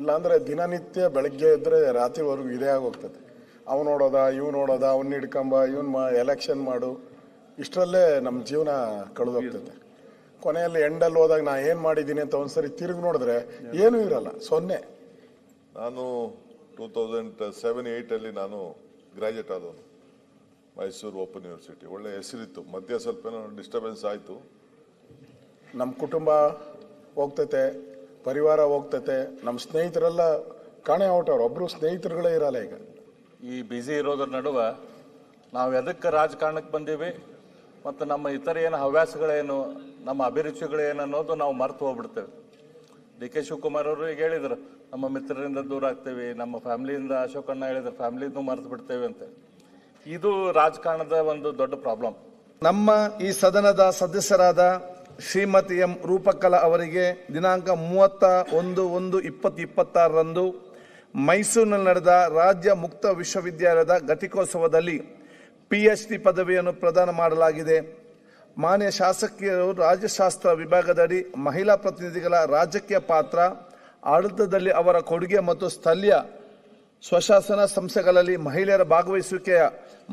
ಇಲ್ಲಾಂದರೆ ದಿನನಿತ್ಯ ಬೆಳಗ್ಗೆ ಎದ್ದರೆ ರಾತ್ರಿವರೆಗೂ ಇದೇ ಆಗೋಗ್ತದೆ. ಅವ್ನು ನೋಡೋದ ಇವ್ ನೋಡೋದ, ಅವ್ನ ಹಿಡ್ಕೊಂಬ ಇವನ್ ಎಲೆಕ್ಷನ್ ಮಾಡು, ಇಷ್ಟರಲ್ಲೇ ನಮ್ಮ ಜೀವನ ಕಳೆದೋಗ್ತದೆ. ಕೊನೆಯಲ್ಲಿ ಎಂಡಲ್ಲಿ ಹೋದಾಗ ನಾ ಏನು ಮಾಡಿದ್ದೀನಿ ಅಂತ ಒಂದ್ಸರಿ ತಿರುಗಿ ನೋಡಿದ್ರೆ ಏನೂ ಇರಲ್ಲ, ಸೊನ್ನೆ. ನಾನು 2007-8 ನಾನು ಗ್ರಾಜ್ಯುಯೇಟ್ ಆದವನು ಮೈಸೂರು ಓಪನ್ ಯೂನಿವರ್ಸಿಟಿ. ಒಳ್ಳೆ ಹೆಸರಿತ್ತು. ಮಧ್ಯ ಸ್ವಲ್ಪ ಡಿಸ್ಟರ್ಬೆನ್ಸ್ ಆಯಿತು. ನಮ್ಮ ಕುಟುಂಬ ಹೋಗ್ತೈತೆ, ಪರಿವಾರ ಹೋಗ್ತೈತೆ, ನಮ್ಮ ಸ್ನೇಹಿತರೆಲ್ಲ ಕಾಣೆ ಹೊರಟವ್ರು. ಒಬ್ರು ಸ್ನೇಹಿತರುಗಳೇ ಇರಲ್ಲ ಈಗ. ಈ ಬ್ಯುಸಿ ಇರೋದ್ರ ನಡುವೆ ನಾವು ಎದಕ್ಕೆ ರಾಜಕಾರಣಕ್ಕೆ ಬಂದೀವಿ ಮತ್ತು ನಮ್ಮ ಇತರ ಏನು ಹವ್ಯಾಸಗಳೇನು, ನಮ್ಮ ಅಭಿರುಚಿಗಳೇನು ಅನ್ನೋದು ನಾವು ಮರೆತು ಹೋಗ್ಬಿಡ್ತೇವೆ. ಡಿ.ಕೆ. ಶಿವಕುಮಾರ್ ಅವರು ಈಗ ಹೇಳಿದ್ರು, ನಮ್ಮ ಮಿತ್ರರಿಂದ ದೂರ ಆಗ್ತೇವೆ, ನಮ್ಮ ಫ್ಯಾಮಿಲಿಯಿಂದ, ಅಶೋಕಣ್ಣ ಹೇಳಿದ್ರು ಫ್ಯಾಮಿಲಿಯಿಂದ ಮರೆತು ಬಿಡ್ತೇವೆ ಅಂತ. ಇದು ರಾಜಕಾರಣದ ಒಂದು ದೊಡ್ಡ ಪ್ರಾಬ್ಲಮ್. ನಮ್ಮ ಈ ಸದನದ ಸದಸ್ಯರಾದ ಶ್ರೀಮತಿ ಎಂ ರೂಪಕಲಾ ಅವರಿಗೆ ದಿನಾಂಕ 31/1/2026 ಮೈಸೂರಿನಲ್ಲಿ ನಡೆದ ರಾಜ್ಯ ಮುಕ್ತ ವಿಶ್ವವಿದ್ಯಾಲಯದ ಘಟಿಕೋತ್ಸವದಲ್ಲಿ PhD ಪದವಿಯನ್ನು ಪ್ರದಾನ ಮಾಡಲಾಗಿದೆ. ಮಾನ್ಯ ಶಾಸಕಿಯರು ರಾಜ್ಯಶಾಸ್ತ್ರ ವಿಭಾಗದಡಿ ಮಹಿಳಾ ಪ್ರತಿನಿಧಿಗಳ ರಾಜಕೀಯ ಪಾತ್ರ, ಆಡಳಿತದಲ್ಲಿ ಅವರ ಕೊಡುಗೆ ಮತ್ತು ಸ್ಥಳೀಯ ಸ್ವಶಾಸನ ಸಂಸ್ಥೆಗಳಲ್ಲಿ ಮಹಿಳೆಯರ ಭಾಗವಹಿಸುವಿಕೆಯ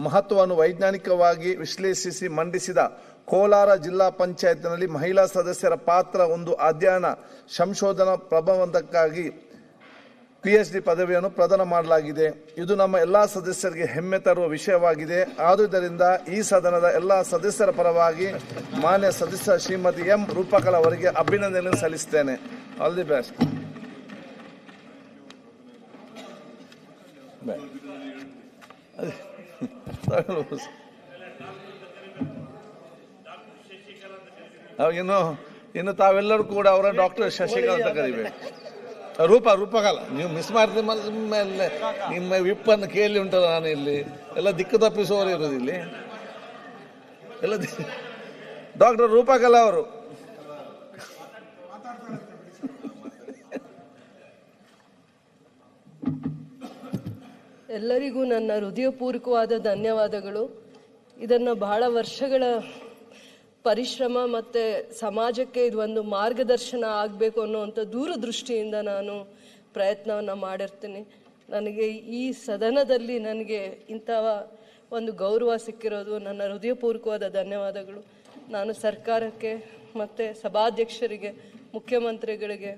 ಮಹತ್ವವನ್ನು ವೈಜ್ಞಾನಿಕವಾಗಿ ವಿಶ್ಲೇಷಿಸಿ ಮಂಡಿಸಿದ ಕೋಲಾರ ಜಿಲ್ಲಾ ಪಂಚಾಯತ್ನಲ್ಲಿ ಮಹಿಳಾ ಸದಸ್ಯರ ಪಾತ್ರ ಒಂದು ಅಧ್ಯಯನ ಸಂಶೋಧನಾ ಪ್ರಬಂಧಕ್ಕಾಗಿ PhD ಪದವಿಯನ್ನು ಪ್ರದಾನ ಮಾಡಲಾಗಿದೆ. ಇದು ನಮ್ಮ ಎಲ್ಲಾ ಸದಸ್ಯರಿಗೆ ಹೆಮ್ಮೆ ತರುವ ವಿಷಯವಾಗಿದೆ. ಆದುದರಿಂದ ಈ ಸದನದ ಎಲ್ಲಾ ಸದಸ್ಯರ ಪರವಾಗಿ ಮಾನ್ಯ ಸದಸ್ಯ ಶ್ರೀಮತಿ ಎಂ ರೂಪಕಲಾ ಅವರಿಗೆ ಅಭಿನಂದನೆ ಸಲ್ಲಿಸುತ್ತೇನೆ. All the best. ಇನ್ನು ತಾವೆಲ್ಲರೂ ಕೂಡ ಅವರ ಡಾಕ್ಟರ್ ಶಶಿಕಲಾ ಅಂತ ಕರಿಬೇಕು. ರೂಪಕಲಾ ನೀವು ಮಿಸ್ ಮಾಡಿದ ಮೇಲೆ ನಿಮ್ಮ ವಿಪ್ಪನ್ನು ಕೇಳಿ ಉಂಟಲ್ಲ, ನಾನು ಇಲ್ಲಿ ಎಲ್ಲ ದಿಕ್ಕು ತಪ್ಪಿಸುವವರು ಇರೋದು ಇಲ್ಲಿ ಎಲ್ಲ. ಡಾಕ್ಟರ್ ರೂಪಕಲಾ ಅವರು. ಎಲ್ಲರಿಗೂ ನನ್ನ ಹೃದಯಪೂರ್ವಕವಾದ ಧನ್ಯವಾದಗಳು. ಇದನ್ನು ಬಹಳ ವರ್ಷಗಳ ಪರಿಶ್ರಮ ಮತ್ತು ಸಮಾಜಕ್ಕೆ ಇದು ಒಂದು ಮಾರ್ಗದರ್ಶನ ಆಗಬೇಕು ಅನ್ನುವಂಥ ದೂರದೃಷ್ಟಿಯಿಂದ ನಾನು ಪ್ರಯತ್ನವನ್ನು ಮಾಡಿರ್ತೀನಿ. ನನಗೆ ಈ ಸದನದಲ್ಲಿ ನನಗೆ ಇಂತಹ ಒಂದು ಗೌರವ ಸಿಕ್ಕಿರೋದು ನನ್ನ ಹೃದಯಪೂರ್ವಕವಾದ ಧನ್ಯವಾದಗಳು. ನಾನು ಸರ್ಕಾರಕ್ಕೆ ಮತ್ತು ಸಭಾಧ್ಯಕ್ಷರಿಗೆ, ಮುಖ್ಯಮಂತ್ರಿಗಳಿಗೆ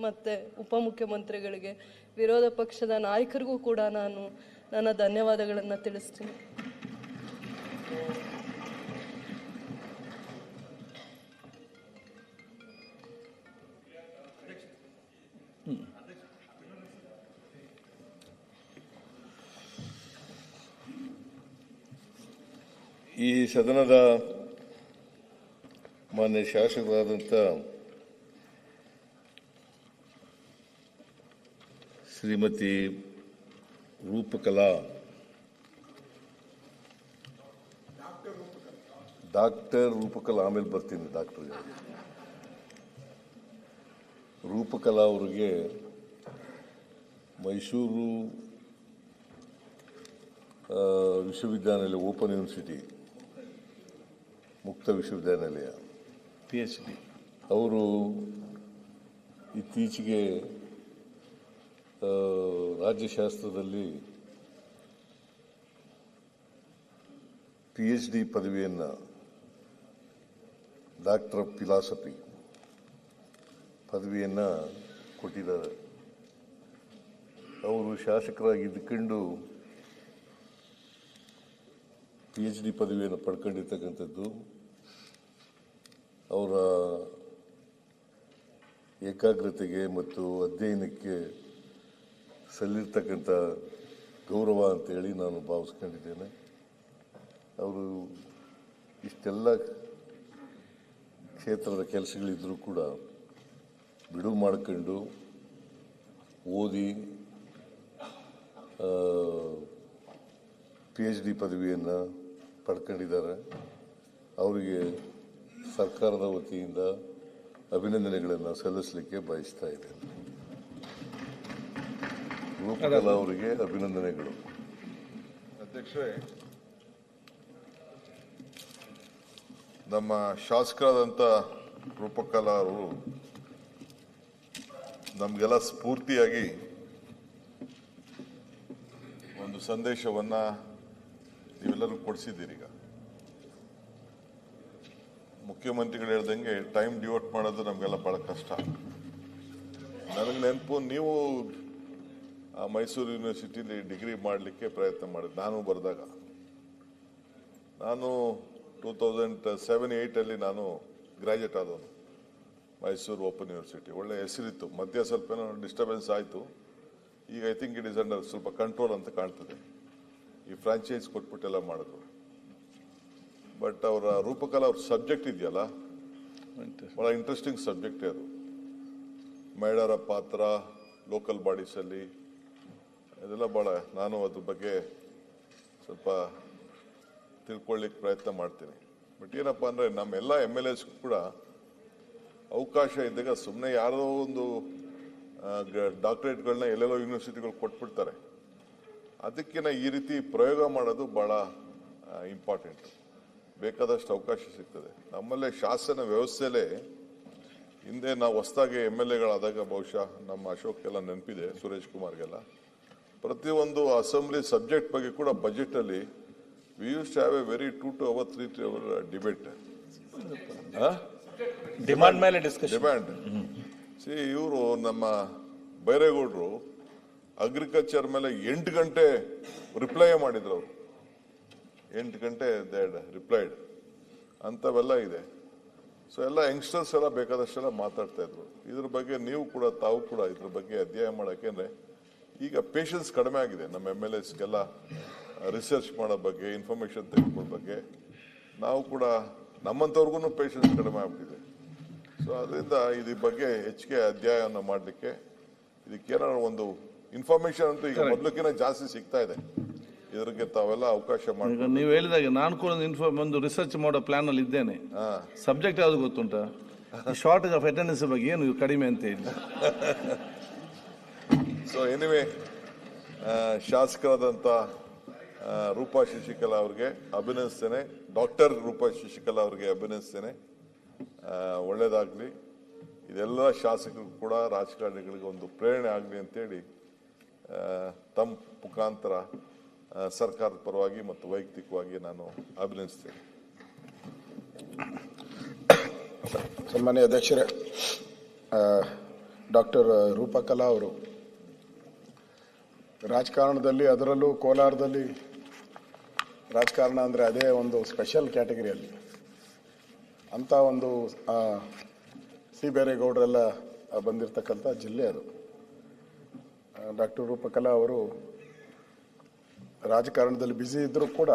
ಮತ್ತು ಉಪಮುಖ್ಯಮಂತ್ರಿಗಳಿಗೆ, ವಿರೋಧ ಪಕ್ಷದ ನಾಯಕರಿಗೂ ಕೂಡ ನಾನು ನನ್ನ ಧನ್ಯವಾದಗಳನ್ನು ತಿಳಿಸ್ತೀನಿ. ಈ ಸದನದ ಮಾನ್ಯ ಶಾಸಕರಾದಂಥ ಶ್ರೀಮತಿ ರೂಪಕಲಾ, ಡಾಕ್ಟರ್ ರೂಪಕಲಾ, ಆಮೇಲೆ ಬರ್ತೀನಿ ಡಾಕ್ಟರ್ಗೆ. ರೂಪಕಲಾ ಅವರಿಗೆ ಮೈಸೂರು ವಿಶ್ವವಿದ್ಯಾನಿಲಯ, ಓಪನ್ ಯೂನಿವರ್ಸಿಟಿ ಮುಕ್ತ ವಿಶ್ವವಿದ್ಯಾನಿಲಯ PhD ಅವರು ಇತ್ತೀಚೆಗೆ ರಾಜ್ಯಶಾಸ್ತ್ರದಲ್ಲಿ PhD ಪದವಿಯನ್ನು, ಡಾಕ್ಟರ್ ಆಫ್ ಫಿಲಾಸಫಿ ಪದವಿಯನ್ನು ಕೊಟ್ಟಿದ್ದಾರೆ. ಅವರು ಶಾಸಕರಾಗಿ ಇದ್ದುಕೊಂಡು PhD ಪದವಿಯನ್ನು ಪಡ್ಕೊಂಡಿರ್ತಕ್ಕಂಥದ್ದು ಅವರ ಏಕಾಗ್ರತೆಗೆ ಮತ್ತು ಅಧ್ಯಯನಕ್ಕೆ ಸಲ್ಲಿರ್ತಕ್ಕಂಥ ಗೌರವ ಅಂತೇಳಿ ನಾನು ಭಾವಿಸ್ಕೊಂಡಿದ್ದೇನೆ. ಅವರು ಇಷ್ಟೆಲ್ಲ ಕ್ಷೇತ್ರದ ಕೆಲಸಗಳಿದ್ದರೂ ಕೂಡ ಬಿಡುವು ಮಾಡಿಕೊಂಡು ಓದಿ PhD ಪದವಿಯನ್ನು ಪಡ್ಕೊಂಡಿದ್ದಾರೆ. ಅವರಿಗೆ ಸರ್ಕಾರದ ವತಿಯಿಂದ ಅಭಿನಂದನೆಗಳನ್ನು ಸಲ್ಲಿಸಲಿಕ್ಕೆ ಬಯಸ್ತಾ ಇದ್ದೇನೆ. ರೂಪಕಲಾ ಅವರಿಗೆ ಅಭಿನಂದನೆಗಳು. ಅಧ್ಯಕ್ಷರೇ, ನಮ್ಮ ಶಾಸಕರಾದಂಥ ರೂಪಕಲಾ ಅವರು ನಮಗೆಲ್ಲ ಸ್ಫೂರ್ತಿಯಾಗಿ ಒಂದು ಸಂದೇಶವನ್ನ ನೀವೆಲ್ಲರೂ ಕೊಡಿಸಿದ್ದೀರಿ. ಈಗ ಮುಖ್ಯಮಂತ್ರಿಗಳು ಹೇಳ್ದಂಗೆ ಟೈಮ್ ಡಿವೋಟ್ ಮಾಡೋದು ನಮಗೆಲ್ಲ ಬಹಳ ಕಷ್ಟ. ನನಗೆ ನೆನಪು, ನೀವು ಮೈಸೂರು ಯೂನಿವರ್ಸಿಟಿಲಿ ಡಿಗ್ರಿ ಮಾಡಲಿಕ್ಕೆ ಪ್ರಯತ್ನ ಮಾಡಿದೆ. ನಾನು ಬರೆದಾಗ, ನಾನು 2007-8 ನಾನು ಗ್ರಾಜ್ಯುಯೇಟ್ ಆದವನು. ಮೈಸೂರು ಓಪನ್ ಯೂನಿವರ್ಸಿಟಿ ಒಳ್ಳೆ ಹೆಸರಿತ್ತು. ಮಧ್ಯ ಸ್ವಲ್ಪ ಏನೋ ಡಿಸ್ಟರ್ಬೆನ್ಸ್ ಆಯಿತು. ಈಗ I think it is under ಸ್ವಲ್ಪ ಕಂಟ್ರೋಲ್ ಅಂತ ಕಾಣ್ತದೆ. ಈ ಫ್ರಾಂಚೈಸ್ ಕೊಟ್ಬಿಟ್ಟೆಲ್ಲ ಮಾಡಿದ್ರು. ಬಟ್ ಅವರ ರೂಪಕಲಾ ಅವ್ರ ಸಬ್ಜೆಕ್ಟ್ ಇದೆಯಲ್ಲ, ಬಹಳ ಇಂಟ್ರೆಸ್ಟಿಂಗ್ ಸಬ್ಜೆಕ್ಟೇ ಅದು. ಮಹಿಳೆಯರ ಪಾತ್ರ ಲೋಕಲ್ ಬಾಡೀಸಲ್ಲಿ ಇದೆಲ್ಲ ಭಾಳ, ನಾನು ಅದ್ರ ಬಗ್ಗೆ ಸ್ವಲ್ಪ ತಿಳ್ಕೊಳ್ಳಿಕ್ಕೆ ಪ್ರಯತ್ನ ಮಾಡ್ತೀನಿ. ಬಟ್ ಏನಪ್ಪ ಅಂದರೆ, ನಮ್ಮೆಲ್ಲ MLAs ಕೂಡ ಅವಕಾಶ ಇದ್ದಾಗ ಸುಮ್ಮನೆ ಯಾರೋ ಒಂದು ಡಾಕ್ಟರೇಟ್ಗಳನ್ನ ಎಲ್ಲೆಲ್ಲೋ ಯೂನಿವರ್ಸಿಟಿಗಳು ಕೊಟ್ಬಿಡ್ತಾರೆ. ಅದಕ್ಕಿಂತ ಈ ರೀತಿ ಪ್ರಯೋಗ ಮಾಡೋದು ಭಾಳ ಇಂಪಾರ್ಟೆಂಟ್. ಬೇಕಾದಷ್ಟು ಅವಕಾಶ ಸಿಗ್ತದೆ. ನಮ್ಮಲ್ಲೇ ಶಾಸನ ವ್ಯವಸ್ಥೆಯಲ್ಲೇ ಹಿಂದೆ ನಾವು ಹೊಸದಾಗಿ MLAಗಳಾದಾಗ, ಬಹುಶಃ ನಮ್ಮ ಅಶೋಕ್ಗೆಲ್ಲ ನೆನಪಿದೆ, ಸುರೇಶ್ ಕುಮಾರ್ಗೆಲ್ಲ, ಪ್ರತಿಯೊಂದು ಅಸೆಂಬ್ಲಿ ಸಬ್ಜೆಕ್ಟ್ ಬಗ್ಗೆ ಕೂಡ ಬಜೆಟಲ್ಲಿ we use to have a very 2 to 3 hour debate. Demand ಮೇಲೆ ಡಿಸ್ಕಷನ್. ಡಿಮ್ಯಾಂಡ್. ಸಿ, ಇವರು ನಮ್ಮ ಬೈರೇಗೌಡರು ಅಗ್ರಿಕಲ್ಚರ್ ಮೇಲೆ 8 ಗಂಟೆ ರಿಪ್ಲೈ ಮಾಡಿದ್ರು. ಅವರು 8 ಗಂಟೆ ರಿಪ್ಲೈಡ್ ಅಂತವೆಲ್ಲ ಇದೆ. ಸೊ ಎಲ್ಲ ಯಂಗ್ಸ್ಟರ್ಸ್ ಎಲ್ಲ ಬೇಕಾದಷ್ಟೆಲ್ಲ ಮಾತಾಡ್ತಾ ಇದ್ರು. ಇದ್ರ ಬಗ್ಗೆ ನೀವು ಕೂಡ, ತಾವು ಕೂಡ ಇದ್ರ ಬಗ್ಗೆ ಅಧ್ಯಯನ ಮಾಡೋಕೆಂದ್ರೆ ಈಗ ಪೇಷನ್ಸ್ ಕಡಿಮೆ ಆಗಿದೆ ನಮ್ಮ MLAಸ್ಗೆಲ್ಲ. ರಿಸರ್ಚ್ ಮಾಡೋ ಬಗ್ಗೆ, ಇನ್ಫಾರ್ಮೇಶನ್ ತೆಗೆದುಕೊಳ್ಳೋ ಬಗ್ಗೆ ನಾವು ಕೂಡ, ನಮ್ಮಂಥವ್ರಿಗೂ ಪೇಷನ್ಸ್ ಕಡಿಮೆ ಆಗ್ಬಿಟ್ಟಿದೆ. ಸೊ ಅದರಿಂದ ಇದ್ರ ಬಗ್ಗೆ ಹೆಚ್ಚಿಗೆ ಅಧ್ಯಯನ ಮಾಡಲಿಕ್ಕೆ, ಇದಕ್ಕೇನಾದ್ರು ಒಂದು ಇನ್ಫಾರ್ಮೇಶನ್ ಅಂತೂ ಈಗ ಮೊದಲಕ್ಕಿಂತ ಜಾಸ್ತಿ ಸಿಗ್ತಾ ಇದೆ. ಇದ್ರಿಗೆ ತಾವೆಲ್ಲ ಅವಕಾಶ ಮಾಡಿ. ನೀವು ಹೇಳಿದಾಗ ನಾನು ಕೂಡ ಒಂದು ರಿಸರ್ಚ್ ಮಾಡೋ ಪ್ಲಾನ್ ಅಲ್ಲಿ ಇದ್ದೇನೆ. ಸಬ್ಜೆಕ್ಟ್ ಯಾವ್ದು ಗೊತ್ತುಂಟಾ? ಶಾರ್ಟೇಜ್ ಆಫ್ ಅಟೆಂಡೆನ್ಸ್ ಬಗ್ಗೆ ಏನು ಕಡಿಮೆ ಅಂತ ಹೇಳಿ. ಸೊ ಎನಿವೆ, ಶಾಸಕರಾದಂಥ ರೂಪಾ ಶಶಿಕಲಾ ಅವ್ರಿಗೆ ಅಭಿನಂದಿಸ್ತೇನೆ. ಡಾಕ್ಟರ್ ರೂಪಾ ಶಶಿಕಲಾ ಅವ್ರಿಗೆ ಅಭಿನಂದಿಸ್ತೇನೆ. ಒಳ್ಳೇದಾಗಲಿ. ಇದೆಲ್ಲ ಶಾಸಕರು ಕೂಡ ರಾಜಕಾರಣಿಗಳಿಗೆ ಒಂದು ಪ್ರೇರಣೆ ಆಗಲಿ ಅಂತೇಳಿ ತಮ್ಮ ಮುಖಾಂತರ ಸರ್ಕಾರದ ಪರವಾಗಿ ಮತ್ತು ವೈಯಕ್ತಿಕವಾಗಿ ನಾನು ಅಭಿನಂದಿಸ್ತೇನೆ. ಸನ್ಮಾನ್ಯ ಅಧ್ಯಕ್ಷರೇ, ಡಾಕ್ಟರ್ ರೂಪಕಲಾ ಅವರು ರಾಜಕಾರಣದಲ್ಲಿ, ಅದರಲ್ಲೂ ಕೋಲಾರದಲ್ಲಿ ರಾಜಕಾರಣ ಅಂದರೆ ಅದೇ ಒಂದು ಸ್ಪೆಷಲ್ ಕ್ಯಾಟಗರಿಯಲ್ಲಿ ಅಂತ ಒಂದು ಸಿ ಬೇರೇಗೌಡರೆಲ್ಲ ಬಂದಿರತಕ್ಕಂಥ ಜಿಲ್ಲೆ ಅದು. ಡಾಕ್ಟರ್ ರೂಪಕಲಾ ಅವರು ರಾಜಕಾರಣದಲ್ಲಿ ಬ್ಯುಸಿ ಇದ್ದರೂ ಕೂಡ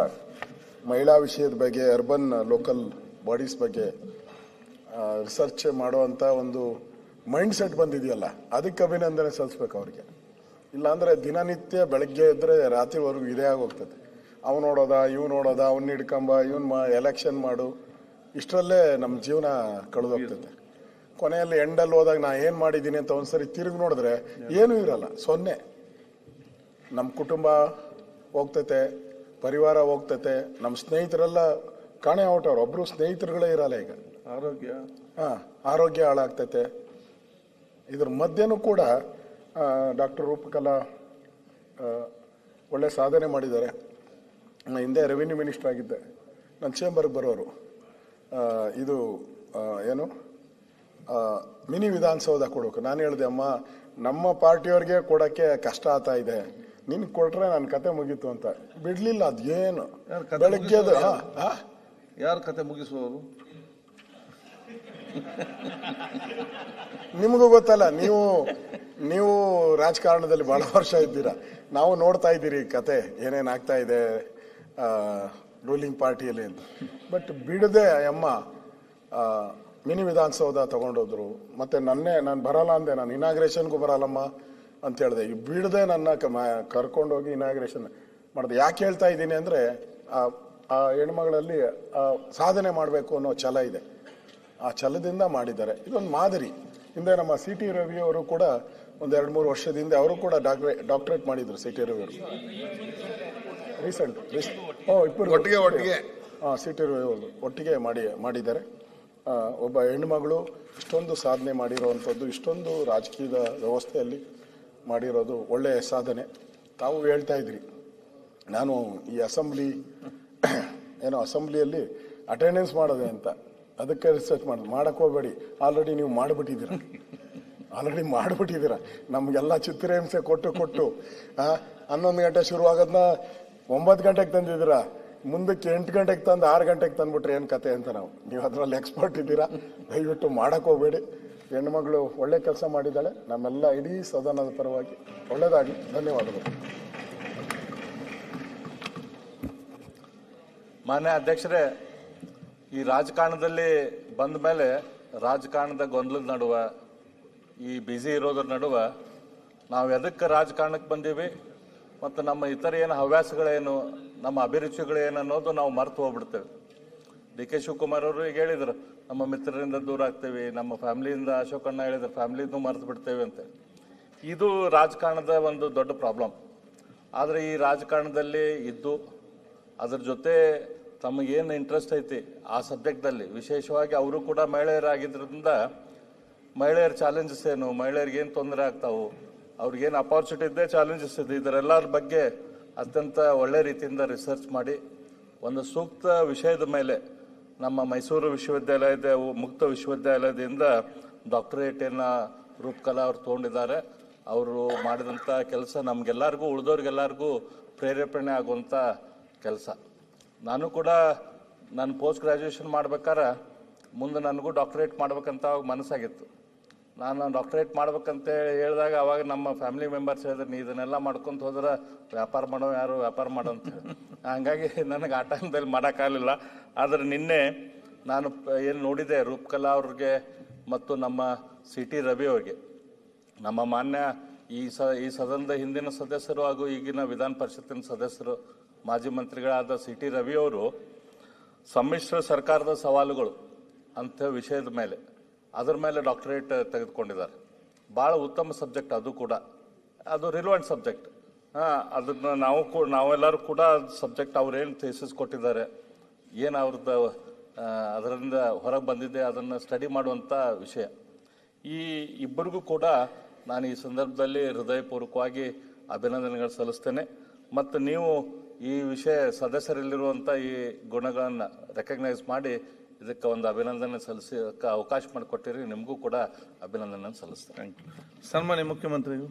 ಮಹಿಳಾ ವಿಷಯದ ಬಗ್ಗೆ, ಅರ್ಬನ್ ಲೋಕಲ್ ಬಾಡೀಸ್ ಬಗ್ಗೆ ರಿಸರ್ಚ್ ಮಾಡುವಂಥ ಒಂದು ಮೈಂಡ್ ಸೆಟ್ ಬಂದಿದೆಯಲ್ಲ, ಅದಕ್ಕೆ ಅಭಿನಂದನೆ ಸಲ್ಲಿಸ್ಬೇಕು ಅವ್ರಿಗೆ. ಇಲ್ಲಾಂದರೆ ದಿನನಿತ್ಯ ಬೆಳಗ್ಗೆ ಇದ್ದರೆ ರಾತ್ರಿವರೆಗೂ ಇದೇ ಆಗೋಗ್ತದೆ. ಅವು ನೋಡೋದ, ಇವು ನೋಡೋದ, ಅವನ್ನ ಹಿಡ್ಕೊಂಬ, ಇವನ್ ಎಲೆಕ್ಷನ್ ಮಾಡು, ಇಷ್ಟರಲ್ಲೇ ನಮ್ಮ ಜೀವನ ಕಳೆದೋಗ್ತದೆ. ಕೊನೆಯಲ್ಲಿ ಎಂಡಲ್ಲಿ ಹೋದಾಗ ನಾ ಏನು ಮಾಡಿದ್ದೀನಿ ಅಂತ ಒಂದ್ಸರಿ ತಿರುಗಿ ನೋಡಿದ್ರೆ ಏನೂ ಇರಲ್ಲ, 0. ನಮ್ಮ ಕುಟುಂಬ ಹೋಗ್ತೈತೆ, ಪರಿವಾರ ಹೋಗ್ತೈತೆ, ನಮ್ಮ ಸ್ನೇಹಿತರೆಲ್ಲ ಕಾಣೆ ಔಟವ್ರು, ಒಬ್ಬರು ಸ್ನೇಹಿತರುಗಳೇ ಇರಲ್ಲ. ಈಗ ಆರೋಗ್ಯ ಹಾಳಾಗ್ತೈತೆ. ಇದ್ರ ಮಧ್ಯನೂ ಕೂಡ ಡಾಕ್ಟರ್ ರೂಪಕಲಾ ಒಳ್ಳೆ ಸಾಧನೆ ಮಾಡಿದ್ದಾರೆ. ಹಿಂದೆ ರೆವಿನ್ಯೂ ಮಿನಿಸ್ಟರ್ ಆಗಿದ್ದೆ. ನನ್ನ ಚೇಂಬರ್ಗೆ ಬರೋರು, ಇದು ಏನು ಮಿನಿ ವಿಧಾನಸೌಧ ಕೊಡೋಕೆ. ನಾನು ಹೇಳಿದೆ, ಅಮ್ಮ ನಮ್ಮ ಪಾರ್ಟಿಯವ್ರಿಗೆ ಕೊಡೋಕ್ಕೆ ಕಷ್ಟ ಆಗ್ತಾ ಇದೆ, ನಿನ್ಗೆ ಕೊಟ್ರೆ ನನ್ನ ಕತೆ ಮುಗೀತು ಅಂತ. ಬಿಡ್ಲಿಲ್ಲ. ಅದೇನು ಬೆಳಗ್ಗೆ ಯಾರ ಕತೆ ಮುಗಿಸುವವರು? ನಿಮಗೂ ಗೊತ್ತಲ್ಲ, ನೀವು ರಾಜಕಾರಣದಲ್ಲಿ ಬಹಳ ವರ್ಷ ಇದ್ದೀರಾ. ನಾವು ನೋಡ್ತಾ ಇದ್ದೀರಿ ಕತೆ ಏನೇನು ಆಗ್ತಾ ಇದೆ ರೂಲಿಂಗ್ ಪಾರ್ಟಿಯಲ್ಲಿ ಅಂತ. ಬಟ್ ಬಿಡದೆ ಅಮ್ಮ ಮಿನಿ ವಿಧಾನಸೌಧ ತಗೊಂಡೋದ್ರು. ಮತ್ತೆ ನಾನು ಬರಲ್ಲ ಅಂದೆ, ನಾನು ಇನಾಗ್ರೇಷನ್ಗೂ ಬರಲ್ಲಮ್ಮ ಅಂತ ಹೇಳಿದೆ. ಬಿಡದೆ ನನ್ನ ಕರ್ಕೊಂಡೋಗಿ ಇನಾಗ್ರೇಷನ್ ಮಾಡಿದೆ. ಯಾಕೆ ಹೇಳ್ತಾ ಇದ್ದೀನಿ ಅಂದರೆ, ಆ ಹೆಣ್ಮಗಳಲ್ಲಿ ಸಾಧನೆ ಮಾಡಬೇಕು ಅನ್ನೋ ಛಲ ಇದೆ. ಆ ಛಲದಿಂದ ಮಾಡಿದ್ದಾರೆ. ಇದೊಂದು ಮಾದರಿ. ಹಿಂದೆ ನಮ್ಮ CT ರವಿ ಅವರು ಕೂಡ ಒಂದು 2-3 ವರ್ಷದಿಂದ ಅವರು ಕೂಡ ಡಾಕ್ಟರೇಟ್ ಮಾಡಿದ್ರು. CT ರವಿ ಅವರು ರೀಸೆಂಟ್ ಇಬ್ಬರು ಒಟ್ಟಿಗೆ CT ರವಿ ಅವರು ಒಟ್ಟಿಗೆ ಮಾಡಿದ್ದಾರೆ. ಒಬ್ಬ ಹೆಣ್ಣುಮಗಳು ಇಷ್ಟೊಂದು ಸಾಧನೆ ಮಾಡಿರೋವಂಥದ್ದು, ಇಷ್ಟೊಂದು ರಾಜಕೀಯದ ವ್ಯವಸ್ಥೆಯಲ್ಲಿ ಮಾಡಿರೋದು ಒಳ್ಳೆಯ ಸಾಧನೆ. ತಾವು ಹೇಳ್ತಾ ಇದ್ರಿ, ನಾನು ಈ ಅಸೆಂಬ್ಲಿಯಲ್ಲಿ ಅಟೆಂಡೆನ್ಸ್ ಮಾಡೋದೆ ಅಂತ, ಅದಕ್ಕೆ ರಿಸರ್ಚ್ ಮಾಡಕ್ಕೆ ಹೋಗಬೇಡಿ. ಆಲ್ರೆಡಿ ನೀವು ಮಾಡಿಬಿಟ್ಟಿದ್ದೀರಾ. ನಮಗೆಲ್ಲ ಚಿತ್ರಹಿಂಸೆ ಕೊಟ್ಟು 11 ಗಂಟೆ ಶುರುವಾಗೋದನ್ನ 9 ಗಂಟೆಗೆ ತಂದಿದ್ದೀರಾ, ಮುಂದಕ್ಕೆ 8 ಗಂಟೆಗೆ ತಂದು 6 ಗಂಟೆಗೆ ತಂದ್ಬಿಟ್ರೆ ಏನು ಕತೆ ಅಂತ. ನೀವು ಅದರಲ್ಲಿ ಎಕ್ಸ್ಪರ್ಟ್ ಇದ್ದೀರಾ, ದಯವಿಟ್ಟು ಮಾಡಕ್ಕೆ ಹೋಗಬೇಡಿ. ಹೆಣ್ಮಗಳು ಒಳ್ಳೆ ಕೆಲಸ ಮಾಡಿದ್ದಾಳೆ. ನಮ್ಮೆಲ್ಲ ಇಡೀ ಸದನದ ಪರವಾಗಿ ಒಳ್ಳೆಯದಾಗಲಿ. ಧನ್ಯವಾದಗಳು. ಮಾನ್ಯ ಅಧ್ಯಕ್ಷರೇ, ಈ ರಾಜಕಾರಣದಲ್ಲಿ ಬಂದ ಮೇಲೆ ರಾಜಕಾರಣದ ಗೊಂದಲದ ನಡುವೆ, ಈ ಬ್ಯುಸಿ ಇರೋದ್ರ ನಡುವೆ ನಾವು ಎದಕ್ಕೆ ರಾಜಕಾರಣಕ್ಕೆ ಬಂದೀವಿ ಮತ್ತು ನಮ್ಮ ಇತರ ಏನು ಹವ್ಯಾಸಗಳೇನು, ನಮ್ಮ ಅಭಿರುಚಿಗಳೇನು ಅನ್ನೋದು ನಾವು ಮರೆತು ಹೋಗ್ಬಿಡ್ತೇವೆ. ಡಿ ಕೆ ಶಿವಕುಮಾರ್ ಅವರು ಈಗ ಹೇಳಿದ್ರು, ನಮ್ಮ ಮಿತ್ರರಿಂದ ದೂರ ಆಗ್ತೇವೆ, ನಮ್ಮ ಫ್ಯಾಮಿಲಿಯಿಂದ, ಅಶೋಕಣ್ಣ ಹೇಳಿದ್ರು ಫ್ಯಾಮಿಲಿನೂ ಮರೆತು ಬಿಡ್ತೇವೆ ಅಂತ. ಇದು ರಾಜಕಾರಣದ ಒಂದು ದೊಡ್ಡ ಪ್ರಾಬ್ಲಮ್. ಆದರೆ ಈ ರಾಜಕಾರಣದಲ್ಲಿ ಇದ್ದು ಅದ್ರ ಜೊತೆ ತಮಗೇನು ಇಂಟ್ರೆಸ್ಟ್ ಐತಿ ಆ ಸಬ್ಜೆಕ್ಟ್ದಲ್ಲಿ, ವಿಶೇಷವಾಗಿ ಅವರು ಕೂಡ ಮಹಿಳೆಯರಾಗಿದ್ದರಿಂದ ಮಹಿಳೆಯರ ಚಾಲೆಂಜಸ್ ಏನು, ಮಹಿಳೆಯರಿಗೆ ಏನು ತೊಂದರೆ ಆಗ್ತಾವು, ಅವ್ರಿಗೇನು ಅಪಾರ್ಚುನಿಟಿ ಇದೆ, ಚಾಲೆಂಜಸ್ ಇದೆ, ಇದರೆಲ್ಲರ ಬಗ್ಗೆ ಅತ್ಯಂತ ಒಳ್ಳೆ ರೀತಿಯಿಂದ ರಿಸರ್ಚ್ ಮಾಡಿ ಒಂದು ಸೂಕ್ತ ವಿಷಯದ ಮೇಲೆ ನಮ್ಮ ಮೈಸೂರು ವಿಶ್ವವಿದ್ಯಾಲಯದ ಮುಕ್ತ ವಿಶ್ವವಿದ್ಯಾಲಯದಿಂದ ಡಾಕ್ಟರೇಟನ್ನು ರೂಪಕಲಾ ಅವರು ತೊಗೊಂಡಿದ್ದಾರೆ. ಅವರು ಮಾಡಿದಂಥ ಕೆಲಸ ನಮಗೆಲ್ಲರಿಗೂ, ಉಳಿದವ್ರಿಗೆಲ್ಲರಿಗೂ ಪ್ರೇರೇಪಣೆ ಆಗುವಂಥ ಕೆಲಸ. ನಾನು ಕೂಡ ನಾನು ಪೋಸ್ಟ್ ಗ್ರ್ಯಾಜುಯೇಷನ್ ಮಾಡ್ಬೇಕಾರೆ ಮುಂದೆ ನನಗೂ ಡಾಕ್ಟರೇಟ್ ಮಾಡ್ಬೇಕಂತ ಮನಸ್ಸಾಗಿತ್ತು. ನಾನು ಡಾಕ್ಟರೇಟ್ ಮಾಡ್ಬೇಕಂತ ಹೇಳಿದಾಗ ಅವಾಗ ನಮ್ಮ ಫ್ಯಾಮಿಲಿ ಮೆಂಬರ್ಸ್ ಹೇಳಿದ್ರೆ, ನೀ ಇದನ್ನೆಲ್ಲ ಮಾಡ್ಕೊಂತ ಹೋದ್ರೆ ವ್ಯಾಪಾರ ಮಾಡೋ ಅಂತ ಹೇಳಿ. ಹಂಗಾಗಿ ನನಗೆ ಆ ಟೈಮ್ದಲ್ಲಿ ಮಾಡೋಕ್ಕಾಗಲಿಲ್ಲ. ಆದರೆ ನಿನ್ನೆ ನಾನು ಏನು ನೋಡಿದೆ, ರೂಪಕಲಾ ಅವ್ರಿಗೆ ಮತ್ತು ನಮ್ಮ CT ರವಿ ಅವ್ರಿಗೆ, ನಮ್ಮ ಮಾನ್ಯ ಈ ಸದನದ ಹಿಂದಿನ ಸದಸ್ಯರು ಹಾಗೂ ಈಗಿನ ವಿಧಾನ ಪರಿಷತ್ತಿನ ಸದಸ್ಯರು, ಮಾಜಿ ಮಂತ್ರಿಗಳಾದ CT ರವಿ ಅವರು ಸಮ್ಮಿಶ್ರ ಸರ್ಕಾರದ ಸವಾಲುಗಳು ಅಂತ ವಿಷಯದ ಮೇಲೆ ಅದರ ಮೇಲೆ ಡಾಕ್ಟರೇಟ್ ತೆಗೆದುಕೊಂಡಿದ್ದಾರೆ. ಭಾಳ ಉತ್ತಮ ಸಬ್ಜೆಕ್ಟ್ ಅದು ಕೂಡ, ಅದು ರಿಲೆವೆಂಟ್ ಸಬ್ಜೆಕ್ಟ್. ಅದನ್ನು ನಾವೆಲ್ಲರೂ ಕೂಡ ಸಬ್ಜೆಕ್ಟ್ ಅವ್ರೇನು ಥೀಸಿಸ್ ಕೊಟ್ಟಿದ್ದಾರೆ, ಏನು ಅವ್ರದ್ದು ಅದರಿಂದ ಹೊರಗೆ ಬಂದಿದೆ, ಅದನ್ನು ಸ್ಟಡಿ ಮಾಡುವಂಥ ವಿಷಯ. ಈ ಇಬ್ಬರಿಗೂ ಕೂಡ ನಾನು ಈ ಸಂದರ್ಭದಲ್ಲಿ ಹೃದಯಪೂರ್ವಕವಾಗಿ ಅಭಿನಂದನೆಗಳು ಸಲ್ಲಿಸ್ತೇನೆ. ಮತ್ತು ನೀವು ಈ ವಿಷಯ ಸದಸ್ಯರಲ್ಲಿರುವಂಥ ಈ ಗುಣಗಳನ್ನು ರೆಕಗ್ನೈಸ್ ಮಾಡಿ ಇದಕ್ಕೆ ಒಂದು ಅಭಿನಂದನೆ ಸಲ್ಲಿಸೋಕ್ಕೆ ಅವಕಾಶ ಮಾಡಿಕೊಟ್ಟಿರಿ. ನಿಮಗೂ ಕೂಡ ಅಭಿನಂದನೆ ಸಲ್ಲಿಸ್ತೇನೆ. ಸನ್ಮಾನ್ಯ ಮುಖ್ಯಮಂತ್ರಿಗಳು.